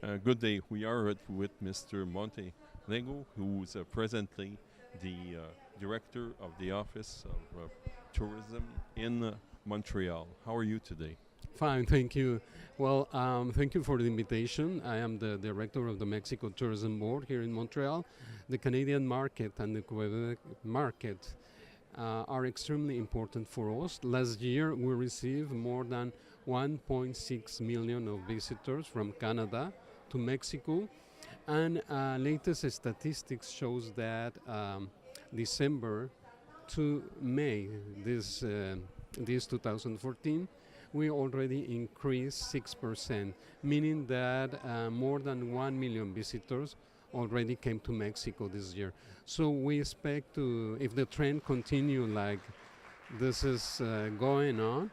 Good day. We are with Mr. Montelongo, who is presently the director of the Office of Tourism in Montreal. How are you today? Fine, thank you. Well, thank you for the invitation. I am the director of the Mexico Tourism Board here in Montreal. The Canadian market and the Quebec market are extremely important for us. Last year, we received more than 1.6 million of visitors from Canada to Mexico, and latest statistics shows that December to May this 2014, we already increased 6%, meaning that more than 1 million visitors already came to Mexico this year. So we expect to, if the trend continue like this is going on,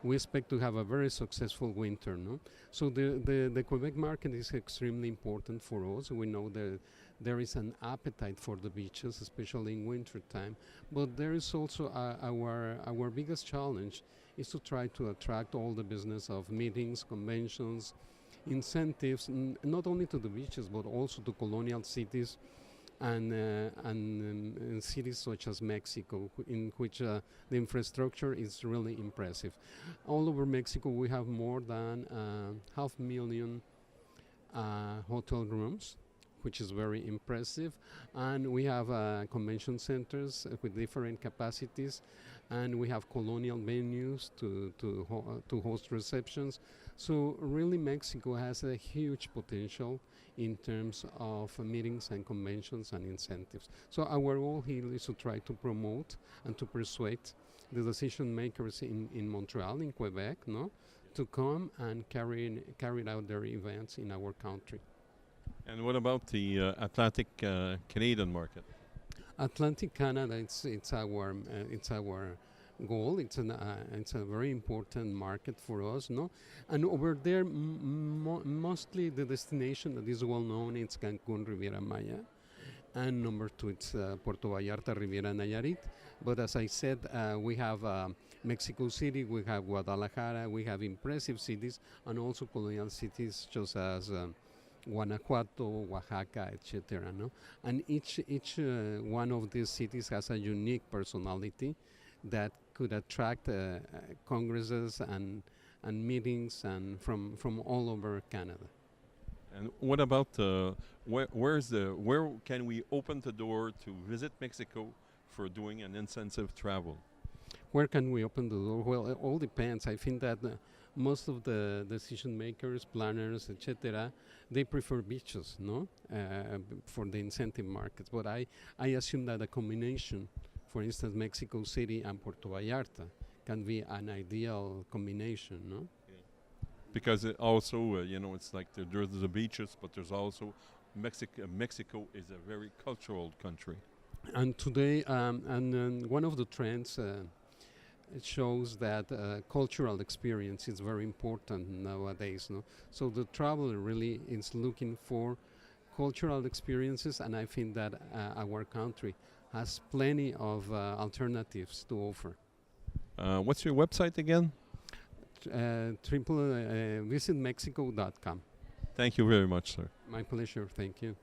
we expect to have a very successful winter. No? So the Quebec market is extremely important for us. We know that there is an appetite for the beaches, especially in winter time. But there is also our biggest challenge is to try to attract all the business of meetings, conventions, incentives, not only to the beaches, but also to colonial cities and cities such as Mexico, in which the infrastructure is really impressive. All over Mexico, we have more than 500,000 hotel rooms, which is very impressive, and we have convention centers with different capacities, and we have colonial venues to host receptions. So really Mexico has a huge potential in terms of meetings and conventions and incentives. So our goal here is to try to promote and to persuade the decision makers in Montreal, in Quebec, no, to come and carry out their events in our country. And what about the Atlantic Canadian market? Atlantic Canada, it's our goal. It's a very important market for us, no. And over there, mostly the destination that is well known is Cancun, Riviera Maya, and number two it's Puerto Vallarta, Riviera Nayarit. But as I said, we have Mexico City, we have Guadalajara, we have impressive cities, and also colonial cities such as Guanajuato, Oaxaca, etc. No? And each one of these cities has a unique personality that could attract congresses and meetings and from all over Canada. And what about where can we open the door to visit Mexico for doing an incentive travel? Where can we open the door? Well, it all depends. I think that most of the decision makers, planners, etc., they prefer beaches, no, for the incentive markets. But I assume that a combination, for instance, Mexico City and Puerto Vallarta, can be an ideal combination, no? Yeah. Because it also, it's like there's the beaches, but there's also Mexico is a very cultural country. And today, one of the trends. It shows that cultural experience is very important nowadays. No? So the traveler really is looking for cultural experiences, and I think that our country has plenty of alternatives to offer. What's your website again? Visitmexico.com. Thank you very much, sir. My pleasure. Thank you.